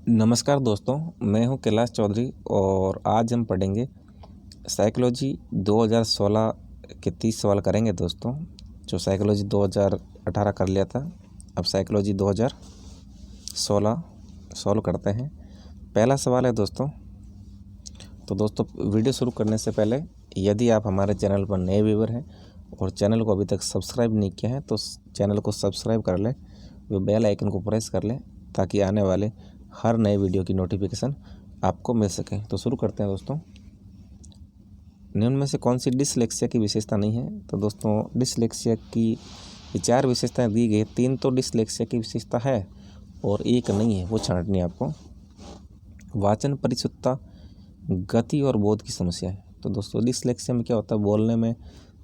नमस्कार दोस्तों, मैं हूं कैलाश चौधरी और आज हम पढ़ेंगे साइकोलॉजी 2016 के 30 सवाल करेंगे दोस्तों। जो साइकोलॉजी 2018 कर लिया था, अब साइकोलॉजी 2016 सॉल्व करते हैं। पहला सवाल है दोस्तों। तो दोस्तों, वीडियो शुरू करने से पहले यदि आप हमारे चैनल पर नए व्यूअर हैं और चैनल को अभी तक सब्सक्राइब नहीं किया है तो चैनल को सब्सक्राइब कर लें, वो बेल आइकन को प्रेस कर लें ताकि आने वाले हर नए वीडियो की नोटिफिकेशन आपको मिल सके। तो शुरू करते हैं दोस्तों। निम्न में से कौन सी डिसलेक्सिया की विशेषता नहीं है? तो दोस्तों, डिसलेक्सिया की 4 विशेषताएं दी गई, 3 तो डिसलेक्सिया की विशेषता है और एक नहीं है, वो छांटनी है आपको। वाचन परिशुद्धता, गति और बोध की समस्या है। तो दोस्तों, डिसलेक्सिया में क्या होता है? बोलने में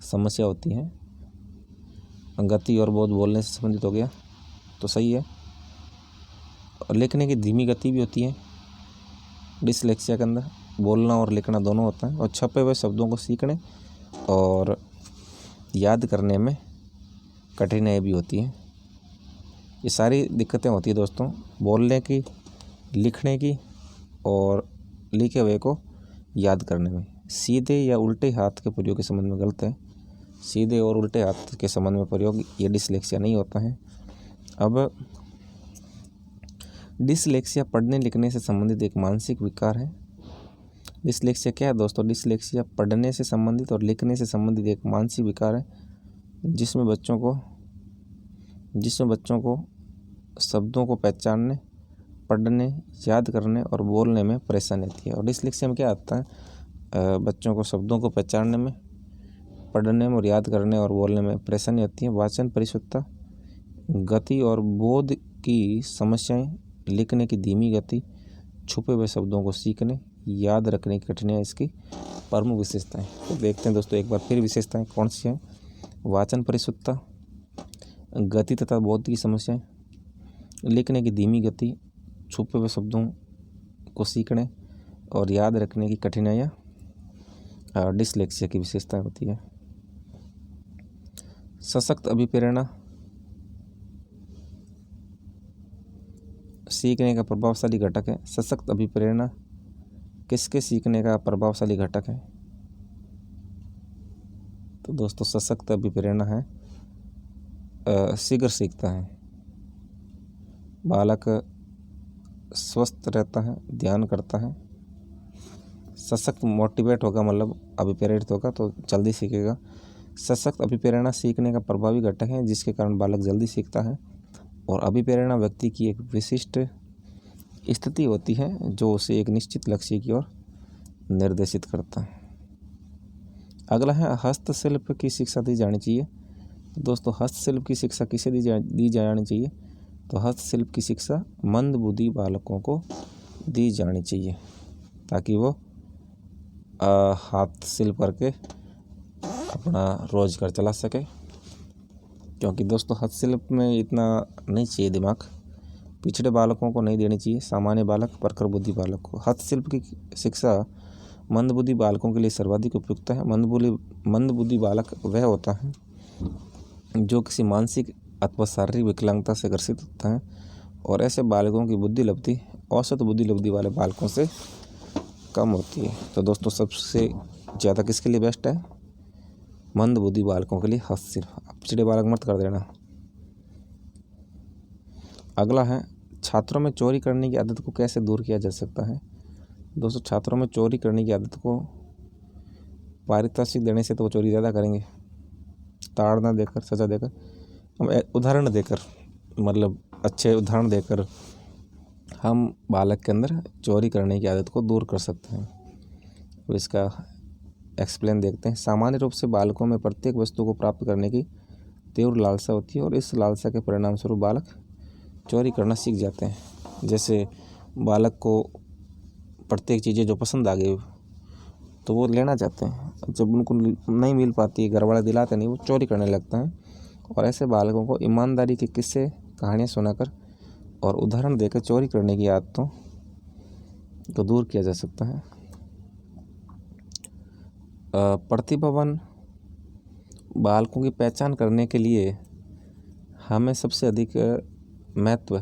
समस्या होती है। गति और बोध बोलने से संबंधित हो गया तो सही है। और लिखने की धीमी गति भी होती है डिसलेक्सिया के अंदर, बोलना और लिखना दोनों होता है। और छपे हुए शब्दों को सीखने और याद करने में कठिनाई भी होती है। ये सारी दिक्कतें होती है दोस्तों, बोलने की, लिखने की और लिखे हुए को याद करने में। सीधे या उल्टे हाथ के प्रयोग के संबंध में गलत है। सीधे और उल्टे हाथ के संबंध में प्रयोग ये डिसलेक्सिया नहीं होता है। अब डिसलेक्सिया पढ़ने लिखने से संबंधित एक मानसिक विकार है। डिसलेक्सिया क्या है दोस्तों? डिसलेक्सिया पढ़ने से संबंधित और लिखने से संबंधित एक मानसिक विकार है जिसमें बच्चों को शब्दों को पहचानने, पढ़ने, याद करने और बोलने में परेशानी आती है। और डिसलेक्सिया में क्या आता है? बच्चों को शब्दों को पहचानने में, पढ़ने में और याद करने और बोलने में परेशानी आती है। वाचन परिशुद्धता, गति और बोध की समस्याएं, लिखने की धीमी गति, छुपे हुए शब्दों को सीखने, याद रखने की कठिनाई इसकी प्रमुख विशेषताएं। तो देखते हैं दोस्तों एक बार फिर विशेषताएं कौन सी हैं। वाचन परिशुद्धता, गति तथा बोध की समस्याएं, लिखने की धीमी गति, छुपे हुए शब्दों को सीखने और याद रखने की कठिनाइयाँ डिसलेक्सिया की विशेषताएं होती है। सशक्त अभिप्रेरणा सीखने का प्रभावशाली घटक है। सशक्त अभिप्रेरणा किसके सीखने का प्रभावशाली घटक है? तो दोस्तों, सशक्त अभिप्रेरणा है शीघ्र सीखता है, बालक स्वस्थ रहता है, ध्यान करता है। सशक्त मोटिवेट होगा, मतलब अभिप्रेरित होगा तो जल्दी सीखेगा। सशक्त अभिप्रेरणा सीखने का प्रभावी घटक है जिसके कारण बालक जल्दी सीखता है। और अभिप्रेरणा व्यक्ति की एक विशिष्ट स्थिति होती है जो उसे एक निश्चित लक्ष्य की ओर निर्देशित करता है। अगला है हस्तशिल्प की शिक्षा दी जानी चाहिए। दोस्तों, हस्तशिल्प की शिक्षा किसे दी जानी चाहिए? तो हस्तशिल्प की शिक्षा मंदबुद्धि बालकों को दी जानी चाहिए ताकि वो हाथ शिल्प करके अपना रोजगार चला सके। क्योंकि दोस्तों, हस्तशिल्प में इतना नहीं चाहिए दिमाग, पिछड़े बालकों को नहीं देनी चाहिए, सामान्य बालक, प्रखर बुद्धि बालक को। हस्तशिल्प की शिक्षा मंदबुद्धि बालकों के लिए सर्वाधिक उपयुक्त है। मंदबुद्धि बालक वह होता है जो किसी मानसिक अथवा शारीरिक विकलांगता से ग्रसित होता है और ऐसे बालकों की बुद्धि लब्धि औसत बुद्धि लब्धि वाले बालकों से कम होती है। तो दोस्तों, सबसे ज़्यादा किसके लिए बेस्ट है? मंदबुद्धि बालकों के लिए हस्तशिल्प। पिछड़े बालक मत कर देना। अगला है छात्रों में चोरी करने की आदत को कैसे दूर किया जा सकता है? दोस्तों, छात्रों में चोरी करने की आदत को पारितोषिक देने से तो वो चोरी ज़्यादा करेंगे। ताड़ना देकर, सजा देकर, हम उदाहरण देकर, मतलब अच्छे उदाहरण देकर हम बालक के अंदर चोरी करने की आदत को दूर कर सकते हैं। तो इसका एक्सप्लेन देखते हैं। सामान्य रूप से बालकों में प्रत्येक वस्तु को प्राप्त करने की तीव्र लालसा होती है और इस लालसा के परिणाम स्वरूप बालक चोरी करना सीख जाते हैं। जैसे बालक को प्रत्येक चीज़ें जो पसंद आ गई तो वो लेना चाहते हैं, जब उनको नहीं मिल पाती, घर वाले दिलाते नहीं, वो चोरी करने लगता है। और ऐसे बालकों को ईमानदारी के किस्से, कहानियाँ सुनाकर और उदाहरण देकर चोरी करने की आदतों को दूर किया जा सकता है। प्रतिभावान बालकों की पहचान करने के लिए हमें सबसे अधिक महत्व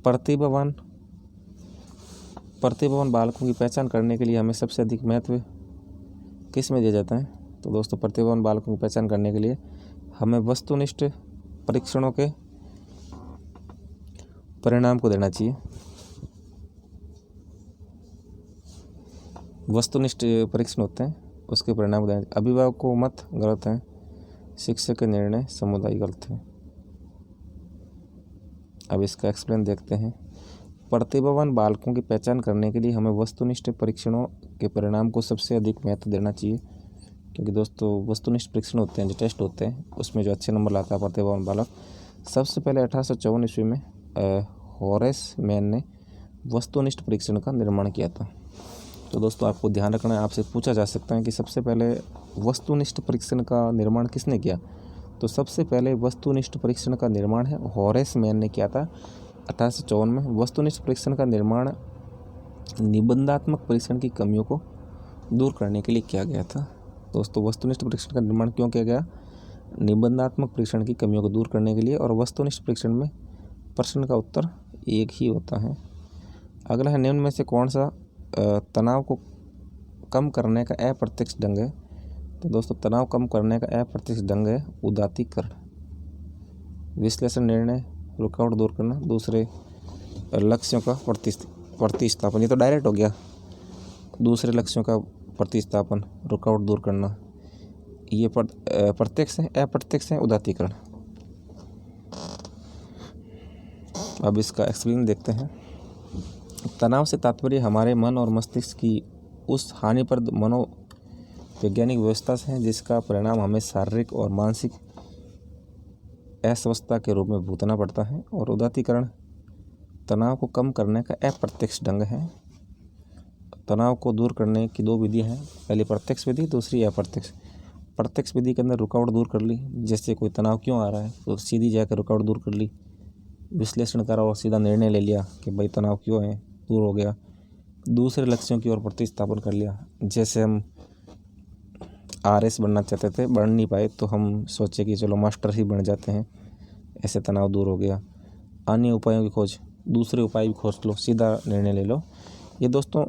प्रतिभावान बालकों की पहचान करने के लिए हमें सबसे अधिक महत्व किस में दिया जाता है? तो दोस्तों प्रतिभावान बालकों की पहचान करने के लिए हमें वस्तुनिष्ठ परीक्षणों के परिणाम को देना चाहिए। वस्तुनिष्ठ परीक्षण होते हैं, उसके परिणाम को देना चाहिए। अभिभावकों मत गलत हैं, शिक्षक के निर्णय समुदाय गलत है। अब इसका एक्सप्लेन देखते हैं। प्रतिभावान बालकों की पहचान करने के लिए हमें वस्तुनिष्ठ परीक्षणों के परिणाम को सबसे अधिक महत्व देना चाहिए, क्योंकि दोस्तों वस्तुनिष्ठ परीक्षण होते हैं, जो टेस्ट होते हैं, उसमें जो अच्छे नंबर लाता है प्रतिभावान बालक। सबसे पहले 1854 ईस्वी में होरेस मैन ने वस्तुनिष्ठ परीक्षण का निर्माण किया था। तो दोस्तों आपको ध्यान रखना है, आपसे पूछा जा सकता है कि सबसे पहले वस्तुनिष्ठ परीक्षण का निर्माण किसने किया? तो सबसे पहले वस्तुनिष्ठ परीक्षण का निर्माण है होरेस मैन ने किया था 1854 में। वस्तुनिष्ठ परीक्षण का निर्माण निबंधात्मक परीक्षण की कमियों को दूर करने के लिए किया गया था। दोस्तों वस्तुनिष्ठ परीक्षण का निर्माण क्यों किया गया? निबंधात्मक परीक्षण की कमियों को दूर करने के लिए। और वस्तुनिष्ठ परीक्षण में प्रश्न का उत्तर एक ही होता है। अगला है, निम्न में से कौन सा तनाव को कम करने का अप्रत्यक्ष ढंग है? तो दोस्तों तनाव कम करने का अप्रत्यक्ष ढंग है उदात्तीकरण। विश्लेषण, निर्णय, रुकावट दूर करना, दूसरे लक्ष्यों का प्रतिस्थापन। ये तो डायरेक्ट हो गया। दूसरे लक्ष्यों का प्रतिस्थापन, रुकावट दूर करना, ये प्रत्यक्ष है। अप्रत्यक्ष है उदात्तीकरण। अब इसका एक्सप्लेन देखते हैं। तनाव से तात्पर्य हमारे मन और मस्तिष्क की उस हानिप्रद मनोवैज्ञानिक व्यवस्था से है जिसका परिणाम हमें शारीरिक और मानसिक अस्वस्थता के रूप में भुगतना पड़ता है। और उदात्तीकरण तनाव को कम करने का अप्रत्यक्ष ढंग है। तनाव को दूर करने की दो विधियां हैं, पहली प्रत्यक्ष विधि, दूसरी अप्रत्यक्ष। प्रत्यक्ष विधि के अंदर रुकावट दूर कर ली, जैसे कोई तनाव क्यों आ रहा है तो सीधी जाकर रुकावट दूर कर ली, विश्लेषण करा और सीधा निर्णय ले लिया कि भाई तनाव क्यों है, दूर हो गया। दूसरे लक्ष्यों की ओर प्रतिस्थापन कर लिया, जैसे हम RS बनना चाहते थे, बन नहीं पाए तो हम सोचे कि चलो मास्टर ही बन जाते हैं, ऐसे तनाव दूर हो गया। अन्य उपायों की खोज, दूसरे उपाय भी खोज लो, सीधा निर्णय ले लो। ये दोस्तों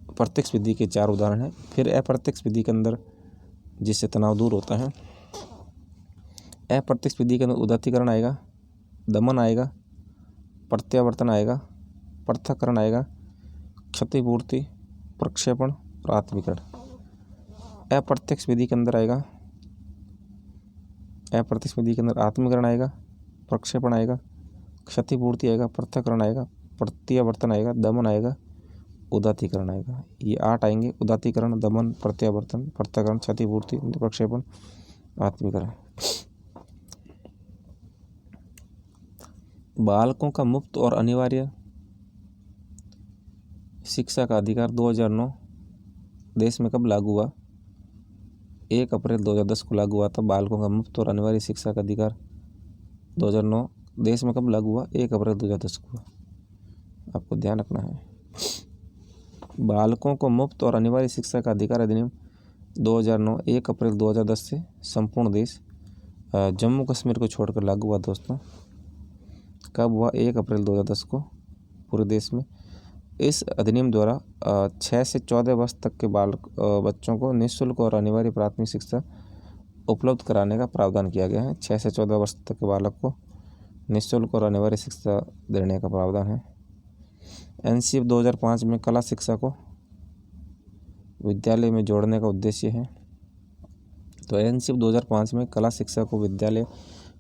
प्रत्यक्ष विधि के 4 उदाहरण हैं। फिर अप्रत्यक्ष विधि के अंदर जिससे तनाव दूर होता है, अप्रत्यक्ष विधि के अंदर उदात्तीकरण आएगा, दमन आएगा, प्रत्यावर्तन आएगा, पृथक्करण आएगा, क्षतिपूर्ति, प्रक्षेपण और आत्मीकरण। अप्रत्यक्ष विधि के अंदर आएगा, अप्रत्यक्ष विधि के अंदर आत्मीकरण आएगा, प्रक्षेपण आएगा, क्षतिपूर्ति आएगा, पृथक्करण आएगा, प्रत्यावर्तन आएगा, दमन आएगा, उदात्तीकरण आएगा। ये 8 आएंगे, उदात्तीकरण, दमन, प्रत्यावर्तन, पृथक्करण, क्षतिपूर्ति, प्रक्षेपण, आत्मीकरण। बालकों का मुफ्त और अनिवार्य शिक्षा का अधिकार 2009 देश में कब लागू हुआ? 1 अप्रैल 2010 को लागू हुआ था। बालकों का मुफ्त और अनिवार्य शिक्षा का अधिकार 2009 देश में कब लागू हुआ? 1 अप्रैल 2010 को। आपको ध्यान रखना है। बालकों को मुफ्त और अनिवार्य शिक्षा का अधिकार अधिनियम 2009 1 अप्रैल 2010 से संपूर्ण देश, जम्मू कश्मीर को छोड़कर लागू हुआ। दोस्तों कब हुआ? 1 अप्रैल 2010 को पूरे देश में। इस अधिनियम द्वारा 6 से 14 वर्ष तक के बच्चों को निःशुल्क और अनिवार्य प्राथमिक शिक्षा उपलब्ध कराने का प्रावधान किया गया है। 6 से 14 वर्ष तक के बालक को निःशुल्क और अनिवार्य शिक्षा देने का प्रावधान है। NCF 2005 में कला शिक्षा को विद्यालय में जोड़ने का उद्देश्य है। तो NCF 2005 में कला शिक्षा को विद्यालय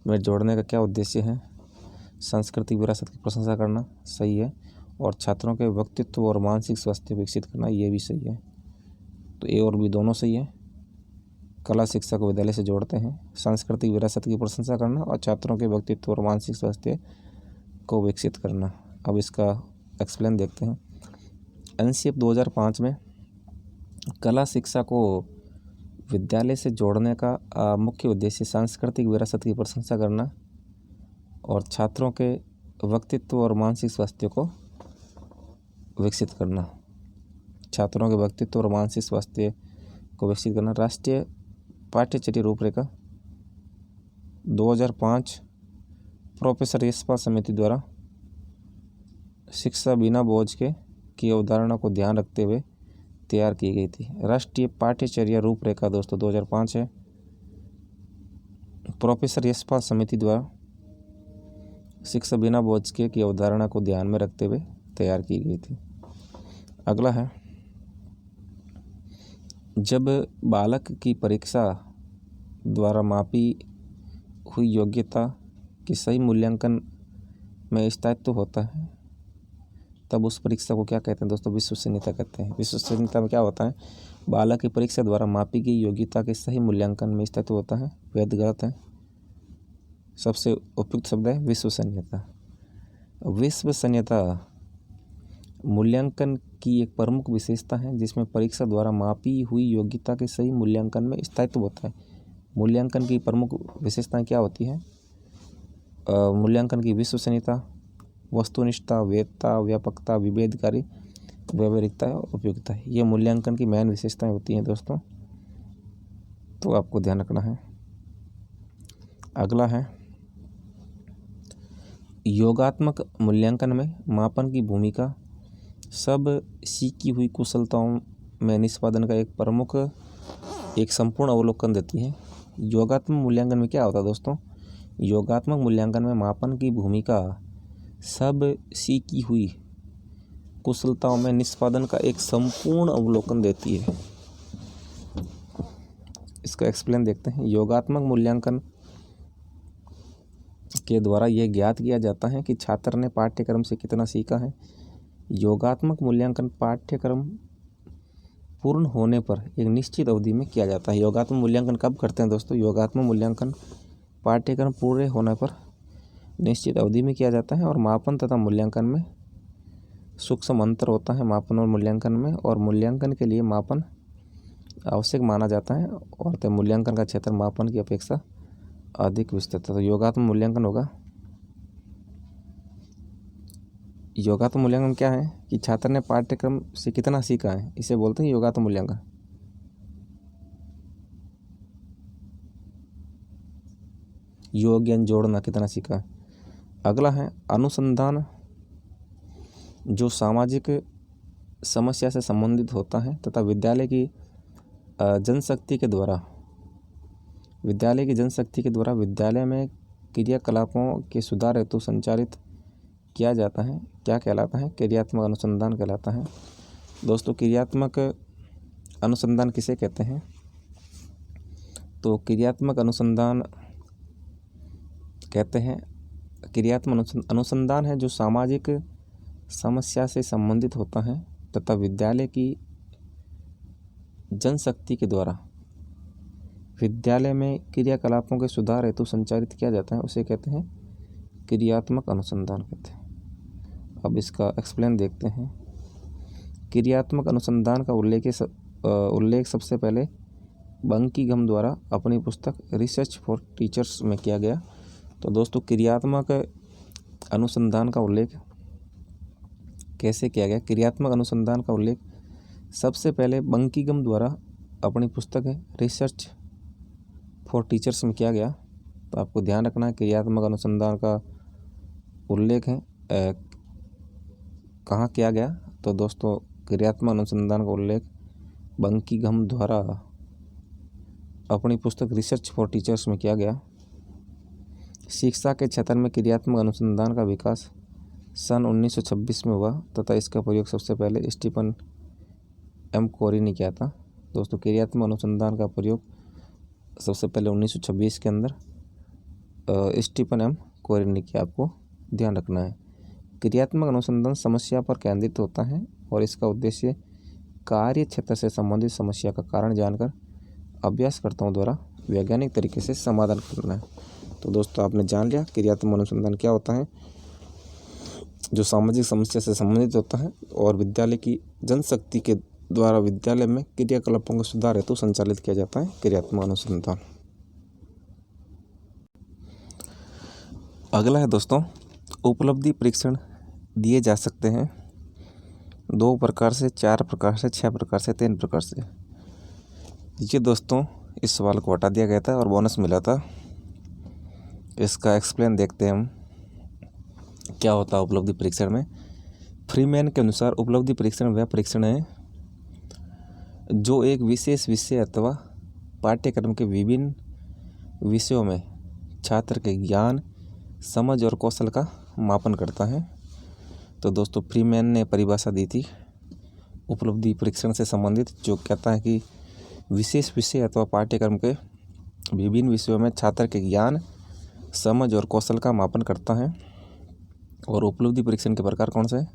में जोड़ने का क्या उद्देश्य है? सांस्कृतिक विरासत की प्रशंसा करना, सही है। और छात्रों के व्यक्तित्व और मानसिक स्वास्थ्य विकसित करना, ये भी सही है। तो A और B दोनों सही है। कला शिक्षा को विद्यालय से जोड़ते हैं, सांस्कृतिक विरासत की प्रशंसा करना और छात्रों के व्यक्तित्व और मानसिक स्वास्थ्य को विकसित करना। अब इसका एक्सप्लेन देखते हैं। NCF 2005 में कला शिक्षा को विद्यालय से जोड़ने का मुख्य उद्देश्य सांस्कृतिक विरासत की प्रशंसा करना और छात्रों के व्यक्तित्व और मानसिक स्वास्थ्य को विकसित करना। छात्रों के व्यक्तित्व और मानसिक स्वास्थ्य को विकसित करना। राष्ट्रीय पाठ्यचर्या रूपरेखा 2005 प्रोफेसर यशपाल समिति द्वारा शिक्षा बिना बोझ के की अवधारणा को ध्यान रखते हुए तैयार की गई थी। राष्ट्रीय पाठ्यचर्या रूपरेखा दोस्तों 2005 है। प्रोफेसर यशपाल समिति द्वारा शिक्षा बिना बोझ के की अवधारणा को ध्यान में रखते हुए तैयार की गई थी। अगला है, जब बालक की परीक्षा द्वारा मापी हुई योग्यता के सही मूल्यांकन में स्थायित्व होता है तब उस परीक्षा को क्या कहते हैं दोस्तों? विश्वसनीयता कहते हैं। विश्वसनीयता में क्या होता है? बालक की परीक्षा द्वारा मापी गई योग्यता के सही मूल्यांकन में स्थायित्व होता है। वेद गलत है, सबसे उपयुक्त शब्द है विश्वसनीयता। विश्वसनीयता मूल्यांकन की एक प्रमुख विशेषता है जिसमें परीक्षा द्वारा मापी हुई योग्यता के सही मूल्यांकन में स्थायित्व होता है। मूल्यांकन की प्रमुख विशेषताएं क्या होती हैं? मूल्यांकन की विश्वसनीयता, वस्तुनिष्ठता, वैधता, व्यापकता, विभेदकारी, व्यावहारिकता और उपयुक्तता, ये मूल्यांकन की मेन विशेषताएं होती हैं दोस्तों, तो आपको ध्यान रखना है। अगला है, योगात्मक मूल्यांकन में मापन की भूमिका सब सीखी हुई कुशलताओं में निष्पादन का एक संपूर्ण अवलोकन देती है। योगात्मक मूल्यांकन में क्या होता है दोस्तों? योगात्मक मूल्यांकन में मापन की भूमिका सब सीखी हुई कुशलताओं में निष्पादन का एक संपूर्ण अवलोकन देती है। इसका एक्सप्लेन देखते हैं। योगात्मक मूल्यांकन के द्वारा यह ज्ञात किया जाता है कि छात्र ने पाठ्यक्रम से कितना सीखा है। योगात्मक मूल्यांकन पाठ्यक्रम पूर्ण होने पर एक निश्चित अवधि में किया जाता है। योगात्मक मूल्यांकन कब करते हैं दोस्तों? योगात्मक मूल्यांकन पाठ्यक्रम पूरे होने पर निश्चित अवधि में किया जाता है। और मापन तथा मूल्यांकन में सूक्ष्म अंतर होता है, मापन और मूल्यांकन में। और मूल्यांकन के लिए मापन आवश्यक माना जाता है और मूल्यांकन का क्षेत्र मापन की अपेक्षा अधिक विस्तृत है। तो योगात्मक मूल्यांकन होगा। योगात्मक मूल्यांकन क्या है कि छात्र ने पाठ्यक्रम से कितना सीखा है, इसे बोलते हैं योगात्मक मूल्यांकन। योग ज्ञान जोड़ना कितना सीखा है। अगला है, अनुसंधान जो सामाजिक समस्या से संबंधित होता है तथा विद्यालय की जनशक्ति के द्वारा विद्यालय में क्रियाकलापों के सुधार हेतु संचालित किया जाता है, क्या कहलाता है? क्रियात्मक अनुसंधान कहलाता है। दोस्तों, क्रियात्मक अनुसंधान किसे कहते हैं? तो क्रियात्मक अनुसंधान कहते हैं, क्रियात्मक अनुसंधान है जो सामाजिक समस्या से संबंधित होता है तथा विद्यालय की जनशक्ति के द्वारा विद्यालय में क्रियाकलापों के सुधार हेतु संचालित किया जाता है, उसे कहते हैं क्रियात्मक अनुसंधान कहते हैं। अब इसका एक्सप्लेन देखते हैं। क्रियात्मक अनुसंधान का उल्लेख सबसे पहले बंकिंघम द्वारा अपनी पुस्तक रिसर्च फॉर टीचर्स में किया गया। तो दोस्तों, क्रियात्मक अनुसंधान का उल्लेख कैसे किया गया? क्रियात्मक अनुसंधान का उल्लेख सबसे पहले बंकिंघम द्वारा अपनी पुस्तक है रिसर्च फॉर टीचर्स में किया गया। तो आपको ध्यान रखना है, क्रियात्मक अनुसंधान का उल्लेख है कहाँ किया गया? तो दोस्तों, क्रियात्मक अनुसंधान का उल्लेख बंकिंघम द्वारा अपनी पुस्तक रिसर्च फॉर टीचर्स में किया गया। शिक्षा के क्षेत्र में क्रियात्मक अनुसंधान का विकास सन 1926 में हुआ तथा इसका प्रयोग सबसे पहले स्टीफन एम कोरी ने किया था। दोस्तों, क्रियात्मक अनुसंधान का प्रयोग सबसे पहले 1926 के अंदर स्टीफन एम कोरी ने किया, आपको ध्यान रखना है। क्रियात्मक अनुसंधान समस्या पर केंद्रित होता है और इसका उद्देश्य कार्य क्षेत्र से संबंधित समस्या का कारण जानकर अभ्यासकर्ताओं द्वारा वैज्ञानिक तरीके से समाधान करना है। तो दोस्तों, आपने जान लिया क्रियात्मक अनुसंधान क्या होता है, जो सामाजिक समस्या से संबंधित होता है और विद्यालय की जनशक्ति के द्वारा विद्यालय में क्रियाकलापों का सुधार हेतु संचालित किया जाता है क्रियात्मक अनुसंधान। अगला है दोस्तों, उपलब्धि परीक्षण दिए जा सकते हैं 2 प्रकार से, 4 प्रकार से, 6 प्रकार से, 3 प्रकार से। ये दोस्तों, इस सवाल को हटा दिया गया था और बोनस मिला था। इसका एक्सप्लेन देखते हैं हम क्या होता है उपलब्धि परीक्षण में। फ्रीमैन के अनुसार उपलब्धि परीक्षण वह परीक्षण है जो एक विशेष विषय अथवा पाठ्यक्रम के विभिन्न विषयों में छात्र के ज्ञान, समझ और कौशल का मापन करता है। तो दोस्तों फ्रीमैन ने परिभाषा दी थी उपलब्धि परीक्षण से संबंधित, जो कहता है कि विशेष विषय अथवा पाठ्यक्रम के विभिन्न विषयों में छात्र के ज्ञान, समझ और कौशल का मापन करता है। और उपलब्धि परीक्षण के प्रकार कौन से हैं?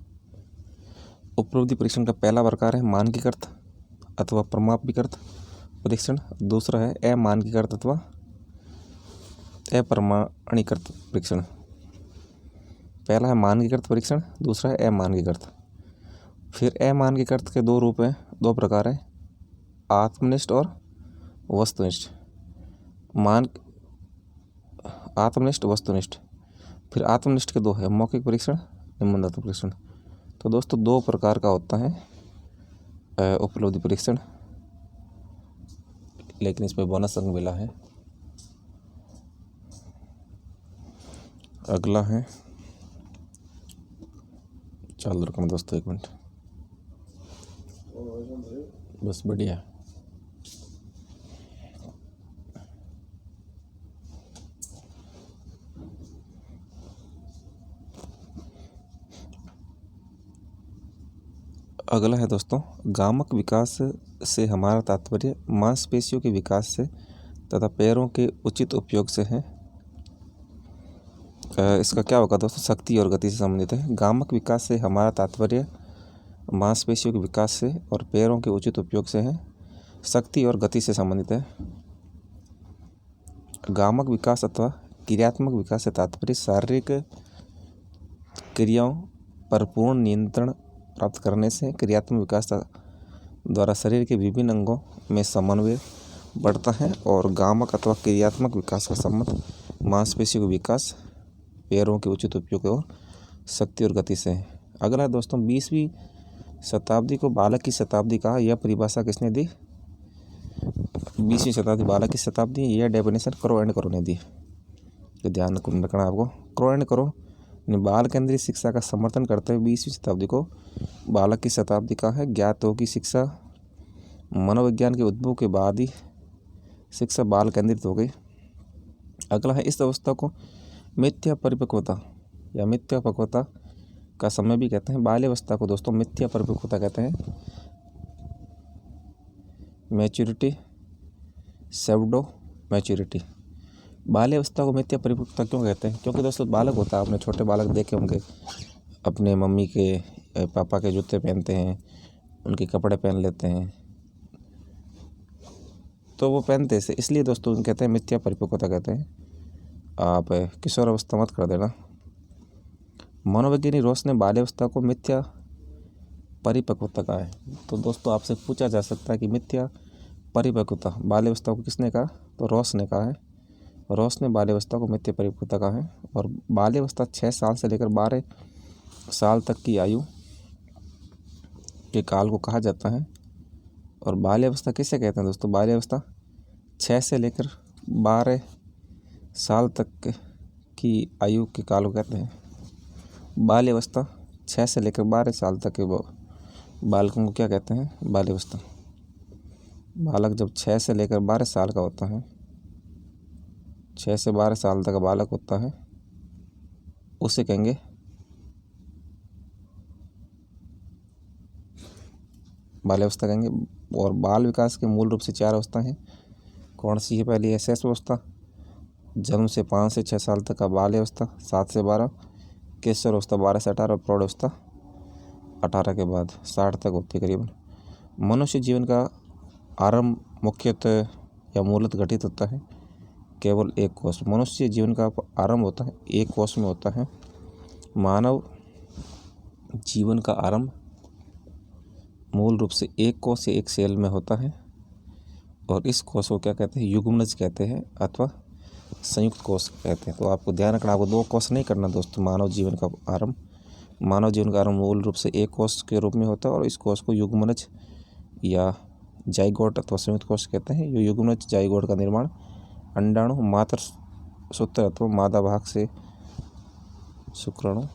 उपलब्धि परीक्षण का पहला प्रकार है मानकीकृत अथवा प्रमाणीकृत परीक्षण। दूसरा है अमानकीकृत अथवा अप्रमाणीकृत परीक्षण। पहला है मानकीकृत परीक्षण, दूसरा है अमानकीकृत। फिर अमानकीकृत के दो रूप हैं, दो प्रकार हैं, आत्मनिष्ठ और वस्तुनिष्ठ। आत्मनिष्ठ, वस्तुनिष्ठ। फिर आत्मनिष्ठ के दो है, मौखिक परीक्षण, निबंधात्मक परीक्षण। तो दोस्तों दो प्रकार का होता है उपलब्धि परीक्षण, लेकिन इसमें बोनस अंक मिला है। अगला है, चालू रखना दोस्तों 1 मिनट, बस बढ़िया। अगला है दोस्तों, गामक विकास से हमारा तात्पर्य मांसपेशियों के विकास से तथा पैरों के उचित उपयोग से है। इसका क्या होगा दोस्तों? शक्ति और गति से संबंधित है। गामक विकास से हमारा तात्पर्य मांसपेशियों के विकास से और पैरों के उचित उपयोग से है। शक्ति और गति से संबंधित है। गामक विकास अथवा क्रियात्मक विकास से तात्पर्य शारीरिक क्रियाओं पर पूर्ण नियंत्रण प्राप्त करने से क्रियात्मक विकास द्वारा शरीर के विभिन्न अंगों में समन्वय बढ़ता है। और गामक अथवा क्रियात्मक विकास का संबंध मांसपेशियों का विकास, पैरों के उचित उपयोग और शक्ति और गति से है। अगला दोस्तों, 20वीं शताब्दी को बालक की शताब्दी कहा, यह परिभाषा किसने दी? 20वीं शताब्दी बालक की शताब्दी, यह डेफिनेशन क्रो एंड करो ने दी। तो ध्यान रखना आपको, क्रो एंड करो ने बाल केंद्रीय शिक्षा का समर्थन करते हुए 20वीं शताब्दी को बालक की शताब्दी कहा है। ज्ञात हो कि शिक्षा मनोविज्ञान के उद्भव के बाद ही शिक्षा बाल केंद्रित हो गई। अगला है, इस अवस्था को मिथ्या परिपक्वता या मिथ्या पक्वता का समय भी कहते हैं। बाल्यावस्था को दोस्तों मिथ्या परिपक्वता कहते हैं। Maturity, pseudo maturity. बाल्यावस्था को मिथ्या परिपक्वता क्यों कहते हैं? क्योंकि दोस्तों बालक होता है, आपने छोटे बालक देखे होंगे, अपने मम्मी के पापा के जूते पहनते हैं, उनके कपड़े पहन लेते हैं, तो वो पहनते से, इसलिए दोस्तों कहते हैं मिथ्या परिपक्वता कहते हैं। आप किशोर अवस्था मत कर देना। मनोवैज्ञानिक रोस ने बाल्यावस्था को मिथ्या परिपक्वता कहा है। तो दोस्तों आपसे पूछा जा सकता है कि मिथ्या परिपक्वता बाल्यावस्था को किसने कहा? तो रोस ने कहा है। रोस ने बाल्यावस्था को मिथ्या परिपक्वता कहा है। और बाल्यावस्था 6 साल से लेकर 12 साल तक की आयु के काल को कहा जाता है। और बाल्यावस्था किसे कहते हैं दोस्तों? बाल्यावस्था 6 से लेकर 12 साल तक की आयु के काल को कहते हैं। बाल्यावस्था 6 से लेकर 12 साल तक के बालकों को क्या कहते हैं? बाल्यावस्था। बालक जब 6 से लेकर 12 साल का होता है, 6 से 12 साल तक का बालक होता है, उसे कहेंगे बाल्यावस्था कहेंगे। और बाल विकास के मूल रूप से 4 अवस्थाएं हैं। कौन सी है? पहली है शैशव अवस्था, जन्म से 5 से 6 साल तक का बाल्यावस्था, 7 से 12, किशोर अवस्था 12 से 18 और प्रौढ़ अवस्था 18 के बाद 60 तक होती है करीबन। मनुष्य जीवन का आरंभ मुख्यतः या मूलतः घटित होता है केवल एक कोष। मनुष्य जीवन का आरंभ होता है एक कोष में होता है। मानव जीवन का आरंभ मूल रूप से एक कोष से एक सेल में होता है। और इस कोष को क्या कहते हैं? युग्मनज कहते हैं अथवा संयुक्त कोष कहते हैं। तो आपको ध्यान रखना, आपको 2 कोष नहीं करना दोस्तों। मानव जीवन का आरंभ मूल रूप से एक कोष के रूप में होता है। और इस कोष को युग्मनज या जाइगोट अथवा संयुक्त कोष कहते हैं। ये युग्मनज जाइगोट का निर्माण अंडाणु, मात्र सूत्र अथवा मादा भाग से शुक्राणु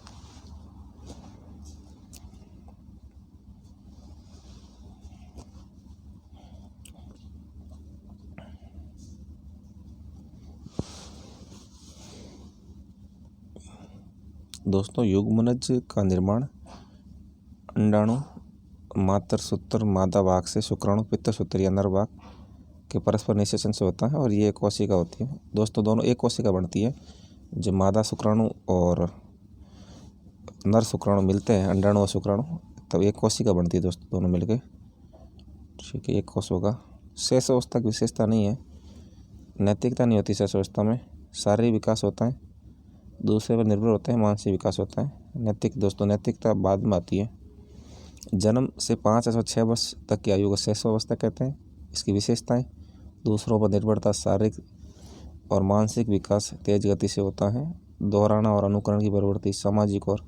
दोस्तों युग्मनज का निर्माण अंडाणु मातृसूत्र मादा भाग से शुक्राणु पित्तसूत्र या नर भाग के परस्पर निषेचन से होता है और ये एक कोशिका होती है। दोस्तों दोनों एक कोशिका बनती है। जब मादा शुक्राणु और नर शुक्राणु मिलते हैं, अंडाणु और शुक्राणु, तब एक कोशिका बनती है दोस्तों, दोनों मिलके। ठीक है, एक कोश होगा। शेष अवस्था की विशेषता नहीं है, नैतिकता नहीं होती शेष अवस्था में। शारीरिक विकास होता है, दूसरे पर निर्भर होते हैं, मानसिक विकास होता है। नैतिकता बाद में आती है। जन्म से 5 अथवा 6 वर्ष तक की आयु को शैशवावस्था कहते हैं। इसकी विशेषताएं: दूसरों पर निर्भरता, शारीरिक और मानसिक विकास तेज गति से होता है, दोहराना और अनुकरण की प्रवृत्ति, सामाजिक और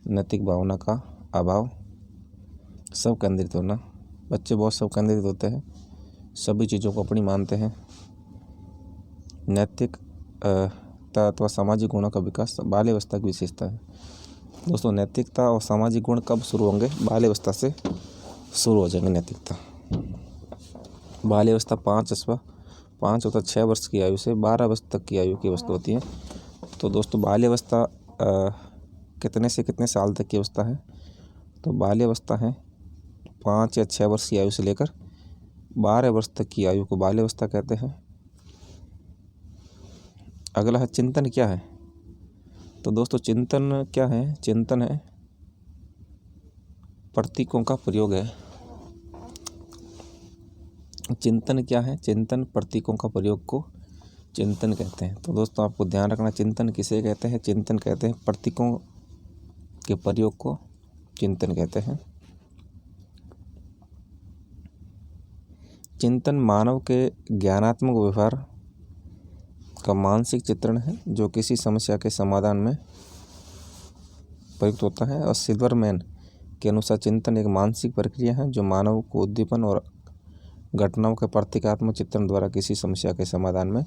नैतिक भावना का अभाव, सब केंद्रित होना। बच्चे बहुत सब केंद्रित होते हैं, सभी चीज़ों को अपनी मानते हैं। नैतिकता अथवा सामाजिक गुणों का विकास बाल्यावस्था की विशेषता है। दोस्तों नैतिकता और सामाजिक गुण कब शुरू होंगे? बाल्यावस्था से शुरू हो जाएंगे नैतिकता। बाल्यावस्था 5 अथवा 6 वर्ष की आयु से 12 वर्ष तक की आयु की अवस्था होती है। तो दोस्तों बाल्यावस्था कितने से कितने साल तक की अवस्था है? तो बाल्यावस्था है 5 या 6 वर्ष की आयु से लेकर 12 वर्ष तक की आयु को बाल्यावस्था कहते हैं। अगला है चिंतन क्या है? तो दोस्तों चिंतन क्या है? चिंतन है प्रतीकों का प्रयोग है। चिंतन क्या है? चिंतन प्रतीकों का प्रयोग को चिंतन कहते हैं। तो दोस्तों आपको ध्यान रखना, चिंतन किसे कहते हैं? चिंतन कहते हैं प्रतीकों के प्रयोग को चिंतन कहते हैं। चिंतन मानव के ज्ञानात्मक व्यवहार का मानसिक चित्रण है जो किसी समस्या के समाधान में प्रयुक्त होता है। और सिल्वरमैन के अनुसार चिंतन एक मानसिक प्रक्रिया है जो मानव को उद्दीपन और घटनाओं के प्रतीकात्मक चित्रण द्वारा किसी समस्या के समाधान में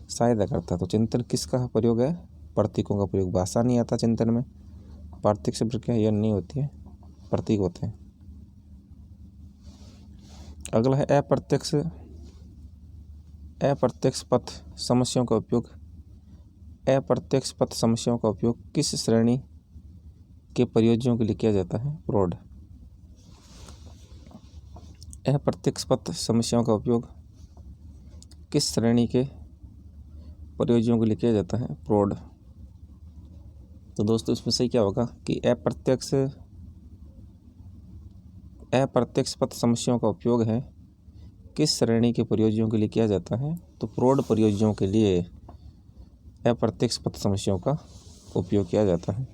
सहायता करता है। तो चिंतन किसका प्रयोग है? प्रतीकों का प्रयोग। भाषा नहीं आता चिंतन में, प्रतीक से प्रक्रिया यह नहीं होती है, प्रतीक होते हैं। अगला है अप्रत्यक्ष पथ समस्याओं का उपयोग। अप्रत्यक्ष पथ समस्याओं का उपयोग किस श्रेणी के प्रयोजनों के लिए किया जाता है? प्रोड। अप्रत्यक्ष पथ समस्याओं का उपयोग किस श्रेणी के प्रयोजनों के लिए किया जाता है? प्रोड। तो दोस्तों इसमें सही क्या होगा कि अप्रत्यक्ष पथ समस्याओं का उपयोग है किस श्रेणी के प्रयोजनों के लिए किया जाता है? तो प्रौढ़ प्रयोजनों के लिए अप्रत्यक्ष पथ समस्याओं का उपयोग किया जाता है।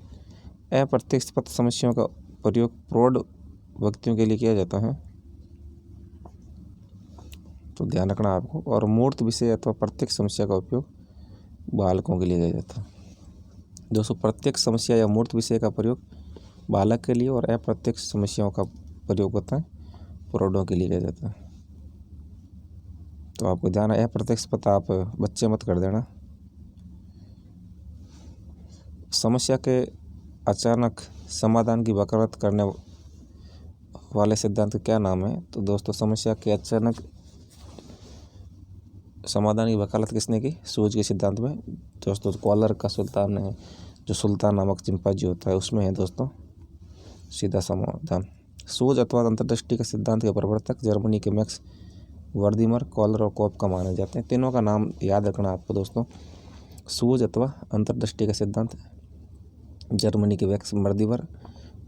अप्रत्यक्ष पथ समस्याओं का प्रयोग प्रौढ़ व्यक्तियों के लिए किया जाता है, तो ध्यान रखना आपको। और मूर्त विषय अथवा प्रत्यक्ष समस्या का उपयोग बालकों के लिए किया जाता है। दोस्तों प्रत्यक्ष समस्या या मूर्त विषय का प्रयोग बालक के लिए और अप्रत्यक्ष समस्याओं का प्रयोग होता है प्रौढ़ों के लिए किया जाता है। तो आपको ध्यान है, अप्रत्यक्ष पथ आप बच्चे मत कर देना। समस्या के अचानक समाधान की वकालत करने वाले सिद्धांत का क्या नाम है? तो दोस्तों समस्या के अचानक समाधान की वकालत किसने की? सूझ के सिद्धांत में। दोस्तों कॉलर का सुल्तान है, जो सुल्तान नामक चिंपांजी होता है उसमें है दोस्तों सीधा समाधान। सूझ अथवा अंतर्दृष्टि के सिद्धांत के प्रवर्तक जर्मनी के मैक्स वर्दीमर, कॉलर और कोप का माने जाते हैं। तीनों का नाम याद रखना आपको दोस्तों। सूझ अथवा अंतर्दृष्टि का सिद्धांत जर्मनी के मैक्स वर्दीमर,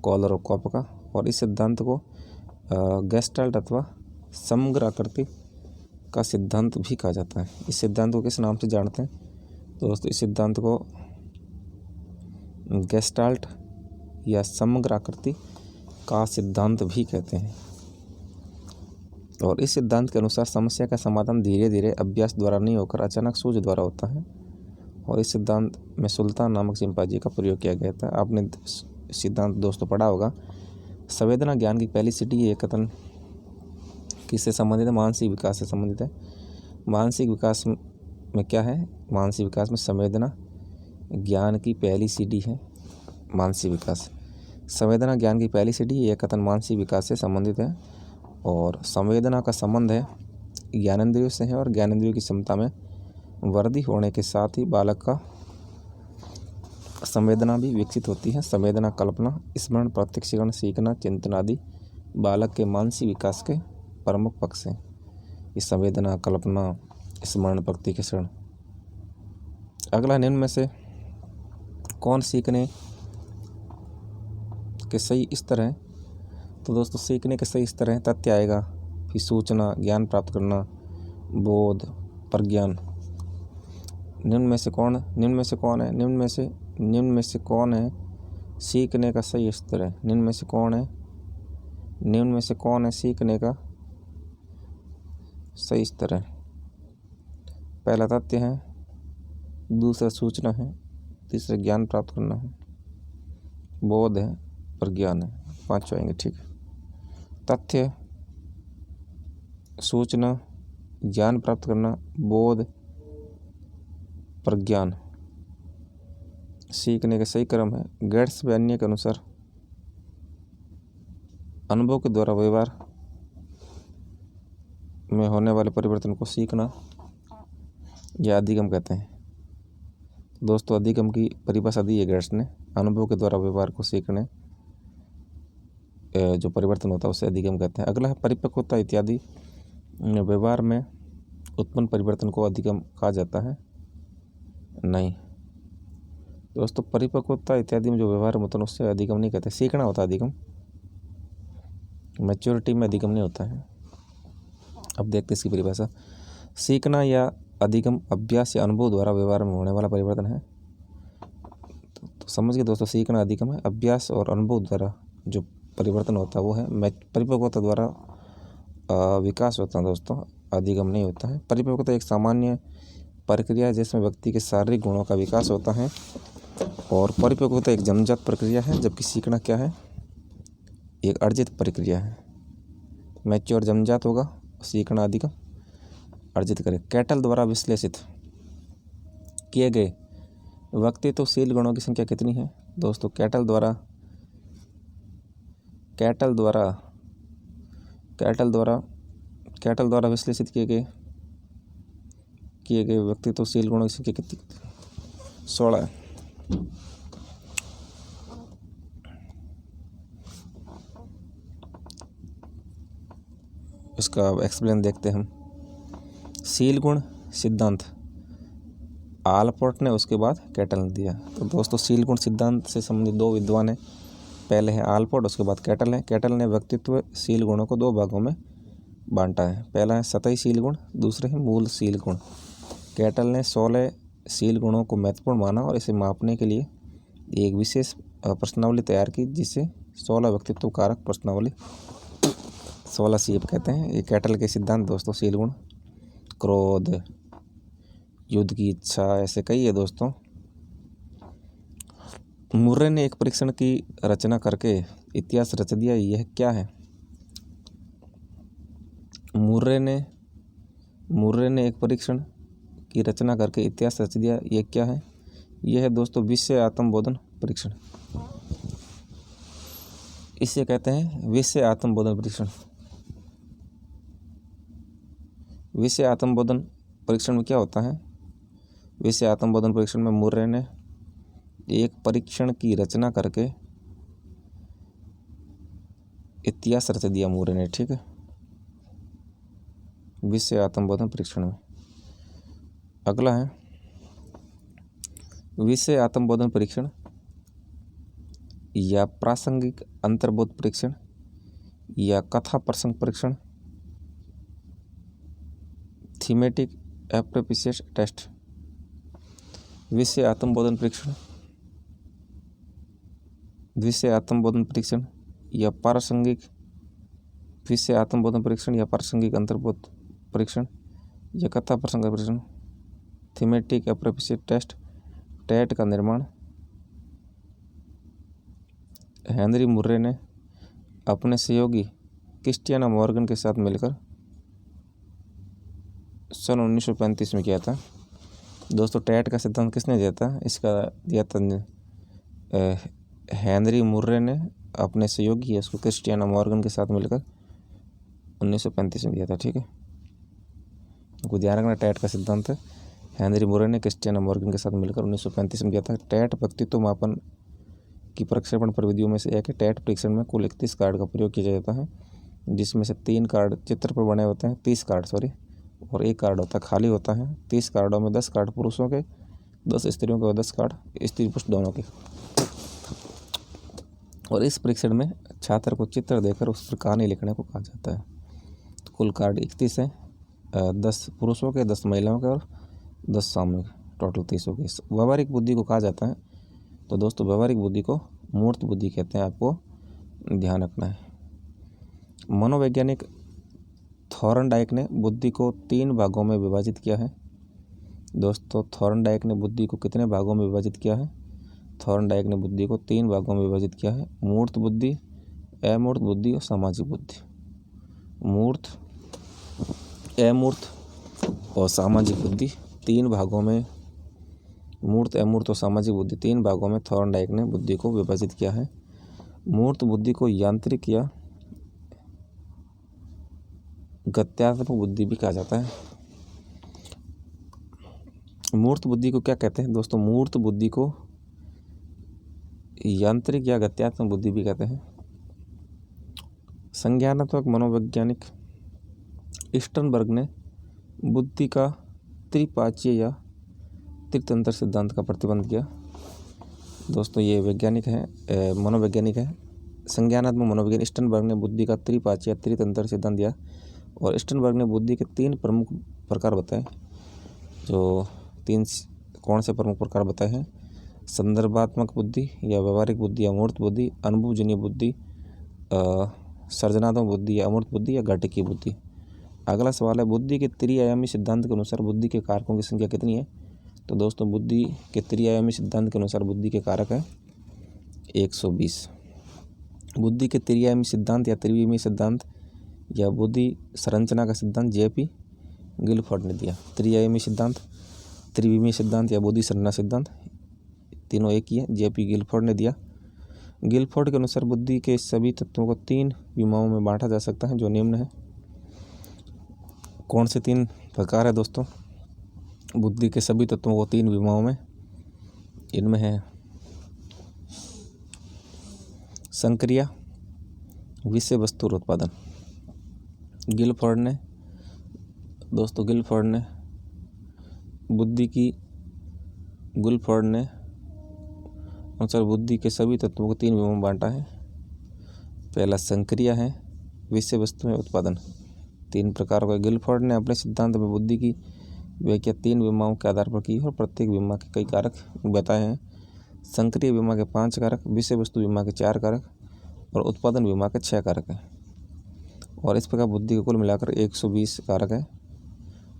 कॉलर और कोप का। और इस सिद्धांत को गेस्टाल्ट अथवा समग्र आकृति का सिद्धांत भी कहा जाता है। इस सिद्धांत को किस नाम से जानते हैं? तो दोस्तों इस सिद्धांत को गेस्टाल्ट या समग्र आकृति का सिद्धांत भी कहते हैं। और इस सिद्धांत के अनुसार समस्या का समाधान धीरे धीरे अभ्यास द्वारा नहीं होकर अचानक सूझ द्वारा होता है। और इस सिद्धांत में सुल्तान नामक चिंपांजी का प्रयोग किया गया था। आपने सिद्धांत दोस्तों पढ़ा होगा। संवेदना ज्ञान की पहली सीढ़ी ये कथन किससे संबंधित है? मानसिक विकास से संबंधित है। मानसिक विकास में क्या है? मानसिक विकास में संवेदना ज्ञान की पहली सीढ़ी है मानसिक विकास। संवेदना ज्ञान की पहली सीढ़ी यह कथन मानसिक विकास से संबंधित है। और संवेदना का संबंध है ज्ञानेंद्रियों से है और ज्ञानेंद्रियों की क्षमता में वृद्धि होने के साथ ही बालक का संवेदना भी विकसित होती है। संवेदना कल्पना, स्मरण, प्रत्यक्षीकरण, सीखना, चिंतन आदि बालक के मानसिक विकास के प्रमुख पक्ष हैं। ये संवेदना, कल्पना, स्मरण, प्रत्यक्षीकरण। अगला, निम्न में से कौन सीखने के सही स्तर हैं? तो दोस्तों सीखने के सही स्तर हैं, तथ्य आएगा, फिर सूचना, ज्ञान प्राप्त करना, बोध, प्रज्ञान। निम्न में से कौन है सीखने का सही स्तर है? निम्न में से कौन है सीखने का सही स्तर है? पहला तथ्य है, दूसरा सूचना है, तीसरा ज्ञान प्राप्त करना है, बोध है, प्रज्ञान है। 5 आएंगे, ठीक है। तथ्य, सूचना, ज्ञान प्राप्त करना, बोध, प्रज्ञान सीखने का सही क्रम है। गेट्स व अन्य के अनुसार अनुभव के द्वारा व्यवहार में होने वाले परिवर्तन को सीखना या अधिगम कहते हैं। दोस्तों अधिगम की परिभाषा दी है गेट्स ने, अनुभव के द्वारा व्यवहार को सीखने जो परिवर्तन होता है उसे अधिगम कहते हैं। अगला है परिपक्वता इत्यादि व्यवहार में उत्पन्न परिवर्तन को अधिगम कहा जाता है? नहीं दोस्तों, परिपक्वता इत्यादि में जो व्यवहार होता है उससे अधिगम नहीं कहते। सीखना होता है अधिगम, मैच्योरिटी में अधिगम नहीं होता है। अब देखते इसकी परिभाषा। सीखना या अधिगम अभ्यास या अनुभव द्वारा व्यवहार में होने वाला परिवर्तन है। तो समझ गए दोस्तों, सीखना अधिगम है, अभ्यास और अनुभव द्वारा जो परिवर्तन होता है वो है परिपक्वता द्वारा विकास होता है दोस्तों, अधिगम नहीं होता है। परिपक्वता एक सामान्य प्रक्रिया है जिसमें व्यक्ति के शारीरिक गुणों का विकास होता है, और परिपक्वता एक जन्मजात प्रक्रिया है, जबकि सीखना क्या है? एक अर्जित प्रक्रिया है। मैच्योर जन्मजात होगा, सीखना अधिगम अर्जित करे। कैटल द्वारा विश्लेषित किए गए व्यक्तित्वशील गुणों की संख्या कितनी है? दोस्तों कैटल द्वारा विश्लेषित किए गए व्यक्तित्वशील गुणों की संख्या कितनी? 16 है। इसका एक्सप्लेन देखते हैं हम। शील गुण सिद्धांत आलपोर्ट ने, उसके बाद कैटल ने दिया। तो दोस्तों शील गुण सिद्धांत से संबंधित 2 विद्वान हैं, पहले है आलपोर्ट, उसके बाद कैटल है। कैटल ने व्यक्तित्वशील गुणों को 2 भागों में बांटा है। पहला है सतही शील गुण, दूसरे है मूल शील गुण। कैटल ने 16 शील गुणों को महत्वपूर्ण माना और इसे मापने के लिए एक विशेष प्रश्नावली तैयार की, जिसे 16 व्यक्तित्व कारक प्रश्नावली 16 सीप कहते हैं। ये कैटल के सिद्धांत दोस्तों। शील गुण, क्रोध, युद्ध की इच्छा, ऐसे कई है दोस्तों। मुर्रे ने एक परीक्षण की रचना करके इतिहास रच दिया, यह क्या है? मुर्रे ने एक परीक्षण की रचना करके इतिहास रच दिया, यह क्या है? यह है दोस्तों विषय आत्मबोधन परीक्षण। इसे कहते हैं विषय आत्मबोधन परीक्षण। विषय आत्मबोधन परीक्षण में क्या होता है? विषय आत्मबोधन परीक्षण में मुर्रे ने एक परीक्षण की रचना करके इतिहास रच दिया मुर्रे ने, ठीक है, विषय आत्मबोधन परीक्षण में। अगला है विषय आत्मबोधन परीक्षण या प्रासंगिक अंतर्बोध परीक्षण या कथा प्रसंग परीक्षण, थीमेटिक एप्रोप्रिएशन टेस्ट। विषय आत्मबोधन परीक्षण या प्रासंगिक विषय आत्मबोधन परीक्षण या प्रासंगिक अंतर्बोध परीक्षण या कथा प्रसंग परीक्षण, थीमेटिक एप्रोप्रिएशन टेस्ट, टेट का निर्माण हेनरी मुर्रे ने अपने सहयोगी क्रिस्टियाना मॉर्गन के साथ मिलकर सन 1935 में किया था। दोस्तों टेट का सिद्धांत किसने दिया था? इसका दिया था हेनरी मुर्रे ने अपने सहयोगी उसको क्रिस्टियाना मॉर्गन के साथ मिलकर 1935 में दिया था, ठीक है। आपको ध्यान रखना टेट का सिद्धांत हेनरी मुरे ने क्रिस्टियाना मॉर्गन के साथ मिलकर 1935 में किया था। टैट व्यक्तित्व मापन की प्रक्षेपण प्रविधियों में से एक है। टैट परीक्षण में कुल 31 कार्ड का प्रयोग किया जाता है, जिसमें से 3 कार्ड चित्र पर बने होते हैं, 30 कार्ड सॉरी, और 1 कार्ड होता है खाली होता है। 30 कार्डों में 10 कार्ड पुरुषों के, 10 स्त्रियों के और 10 कार्ड स्त्री पुरुष दोनों के। और इस परीक्षण में छात्र को चित्र देकर उस पर कहानी लिखने को कहा जाता है। तो कुल कार्ड 31 हैं, 10 पुरुषों के, 10 महिलाओं के और 10 सामूहिक, टोटल 30 हो गए। व्यवहारिक बुद्धि को कहा जाता है, तो दोस्तों व्यवहारिक बुद्धि को मूर्त बुद्धि कहते हैं, आपको ध्यान रखना है। मनोवैज्ञानिक थॉर्नडाइक ने बुद्धि को 3 भागों में विभाजित किया है। दोस्तों थॉर्नडाइक ने बुद्धि को कितने भागों में विभाजित किया है? थॉर्नडाइक ने बुद्धि को 3 भागों में विभाजित किया है, मूर्त बुद्धि, अमूर्त बुद्धि और सामाजिक बुद्धि। मूर्त, अमूर्त और सामाजिक बुद्धि 3 भागों में, मूर्त, अमूर्त और सामाजिक बुद्धि 3 भागों में थॉर्नडाइक ने बुद्धि को विभाजित किया है। मूर्त बुद्धि को यांत्रिक या गत्यात्मक बुद्धि भी कहा जाता है। मूर्त बुद्धि को क्या कहते हैं दोस्तों? मूर्त बुद्धि को यांत्रिक या गत्यात्मक बुद्धि भी कहते हैं। संज्ञानात्मक मनोवैज्ञानिक स्टर्नबर्ग ने बुद्धि का त्रिपाचीय या त्रितंत्र सिद्धांत का प्रतिबंध किया। दोस्तों ये वैज्ञानिक है, मनोवैज्ञानिक है, संज्ञानात्मक मनोवैज्ञानिक स्टर्नबर्ग ने बुद्धि का त्रिपाचीय या त्रितंत्र सिद्धांत दिया। और स्टर्नबर्ग ने बुद्धि के 3 प्रमुख प्रकार बताए। जो 3 कौन से प्रमुख प्रकार बताए हैं? संदर्भात्मक बुद्धि या व्यवहारिक बुद्धि या मूर्त बुद्धि, अनुभवजन्य बुद्धि, सृजनात्मक बुद्धि या अमूर्त बुद्धि या घटिकी बुद्धि। अगला सवाल है, बुद्धि के त्रिआयामी सिद्धांत के अनुसार बुद्धि के कारकों की संख्या कितनी है? तो दोस्तों बुद्धि के त्रिआयामी सिद्धांत के अनुसार बुद्धि के कारक है 120। बुद्धि के त्रिआयामी सिद्धांत या त्रिविमीय सिद्धांत या बुद्धि संरचना का सिद्धांत जेपी गिलफोर्ड ने दिया। त्रिआयामी सिद्धांत, त्रिविमीय सिद्धांत या बुद्धि संरचना सिद्धांत, तीनों एक ही है, जेपी गिलफोर्ड ने दिया। गिलफोर्ड के अनुसार बुद्धि के सभी तत्वों को 3 विमाओं में बांटा जा सकता है, जो निम्न है। कौन से 3 प्रकार है दोस्तों? बुद्धि के सभी तत्वों को 3 विमाओं में, इनमें है संक्रिया, विषय वस्तु और उत्पादन। गिलफोर्ड ने अनुसार बुद्धि के सभी तत्वों को 3 विमाओं में बांटा है। पहला संक्रिया है, विषय वस्तु है, उत्पादन। 3 प्रकार का। गिलफोर्ड ने अपने सिद्धांत में बुद्धि की व्याख्या 3 विमाओं के आधार पर की है और प्रत्येक विमा के कई कारक बताए हैं। संक्रिय विमा के 5 कारक, विषय वस्तु विमा के 4 कारक और उत्पादन विमा के 6 कारक हैं। और इस प्रकार बुद्धि के कुल मिलाकर 120 कारक है।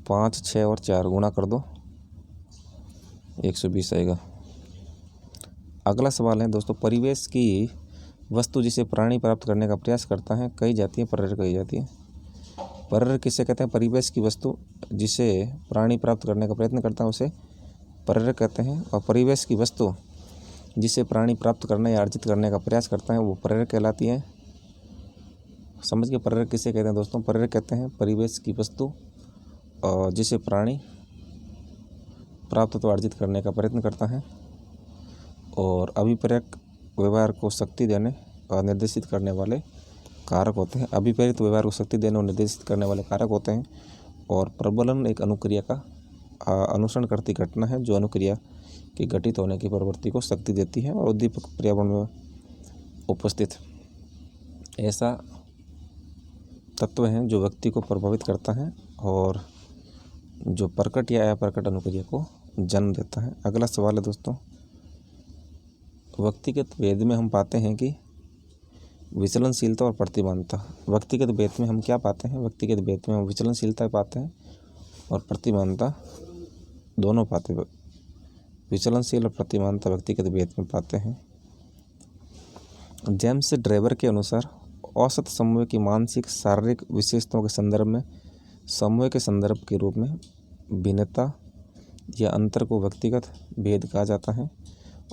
5, 6 और 4 गुणा कर दो, 120 आएगा। अगला सवाल है दोस्तों, परिवेश की वस्तु जिसे प्राणी प्राप्त करने का प्रयास करता है कई जाती है, पर्याय कही जाती है। पर्याय किसे कहते हैं? परिवेश की वस्तु जिसे प्राणी प्राप्त करने का प्रयत्न करता है उसे पर्याय कहते हैं। और परिवेश की वस्तु जिसे प्राणी प्राप्त करने या अर्जित करने का प्रयास करता है वो पर्याय कहलाती है। समझ के पर्याय किसे कहते हैं दोस्तों? पर्याय कहते हैं परिवेश की वस्तु जिसे प्राणी प्राप्त अथवा अर्जित करने का प्रयत्न करता है। और अभिप्रेरक व्यवहार को शक्ति देने और निर्देशित करने वाले कारक होते हैं। अभिप्रेरित व्यवहार को शक्ति देने और निर्देशित करने वाले कारक होते हैं। और प्रबलन एक अनुक्रिया का अनुसरण करती घटना है जो अनुक्रिया के घटित होने की प्रवृत्ति को शक्ति देती है और उद्दीपक पर्यावरण में उपस्थित ऐसा तत्व है जो व्यक्ति को प्रभावित करता है और जो प्रकट या अप्रकट अनुक्रिया को जन्म देता है। अगला सवाल है दोस्तों, व्यक्तिगत भेद में हम पाते हैं कि विचलनशीलता और प्रतिमानता। व्यक्तिगत भेद में हम क्या पाते हैं? व्यक्तिगत भेद में हम विचलनशीलता पाते हैं और प्रतिमानता दोनों पाते हैं। विचलनशील और प्रतिमानता व्यक्तिगत भेद में पाते हैं। जेम्स ड्रेवर के अनुसार औसत समूह की मानसिक शारीरिक विशेषताओं के संदर्भ में समूह के संदर्भ के रूप में भिन्नता या अंतर को व्यक्तिगत भेद कहा जाता है।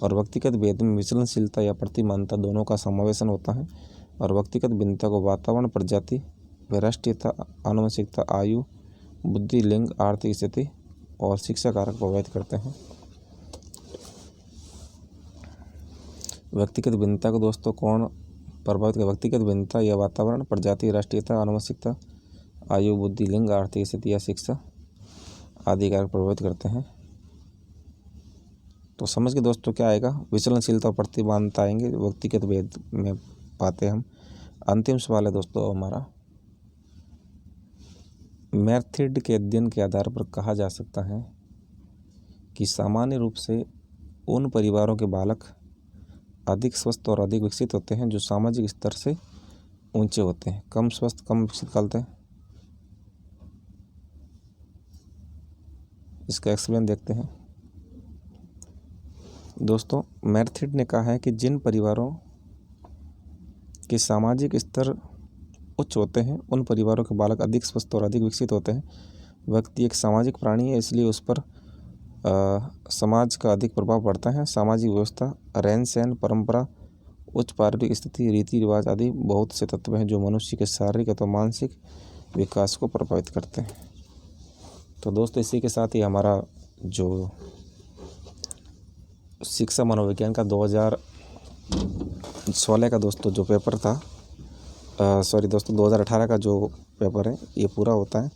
और व्यक्तिगत भेद में विचलनशीलता या प्रतिमानता दोनों का समावेशन होता है। और व्यक्तिगत भिन्नता को वातावरण, प्रजाति, राष्ट्रीयता, आनुवंशिकता, आयु, बुद्धि, लिंग, आर्थिक स्थिति और शिक्षा कारक प्रभावित करते हैं। व्यक्तिगत भिन्नता को दोस्तों कौन प्रभावित कर? व्यक्तिगत भिन्नता या वातावरण, प्रजाति, राष्ट्रीयता, आनुवंशिकता, आयु, बुद्धि, लिंग, आर्थिक स्थिति या शिक्षा आदि कारक प्रभावित करते हैं। तो समझ के दोस्तों क्या आएगा? विचलनशीलता और प्रतिमानता आएंगे, व्यक्तिगत भेद में पाते हम। अंतिम सवाल है दोस्तों हमारा, मैथड के अध्ययन के आधार पर कहा जा सकता है कि सामान्य रूप से उन परिवारों के बालक अधिक स्वस्थ और अधिक विकसित होते हैं जो सामाजिक स्तर से ऊंचे होते हैं। कम स्वस्थ कम विकसित कहते हैं। इसका एक्सप्लेन देखते हैं। दोस्तों मैथड ने कहा है कि जिन परिवारों के सामाजिक स्तर उच्च होते हैं उन परिवारों के बालक अधिक स्वस्थ और अधिक विकसित होते हैं। व्यक्ति एक सामाजिक प्राणी है, इसलिए उस पर समाज का अधिक प्रभाव पड़ता है। सामाजिक व्यवस्था, रहन सहन, परंपरा, उच्च पारिवारिक स्थिति, रीति रिवाज आदि बहुत से तत्व हैं जो मनुष्य के शारीरिक अथवा मानसिक विकास को प्रभावित करते हैं। तो दोस्तों इसी के साथ ही हमारा जो शिक्षा मनोविज्ञान का 2016 का दोस्तों जो पेपर था, 2018 का जो पेपर है ये पूरा होता है।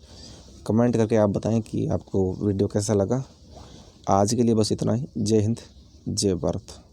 कमेंट करके आप बताएं कि आपको वीडियो कैसा लगा। आज के लिए बस इतना ही। जय हिंद, जय भारत।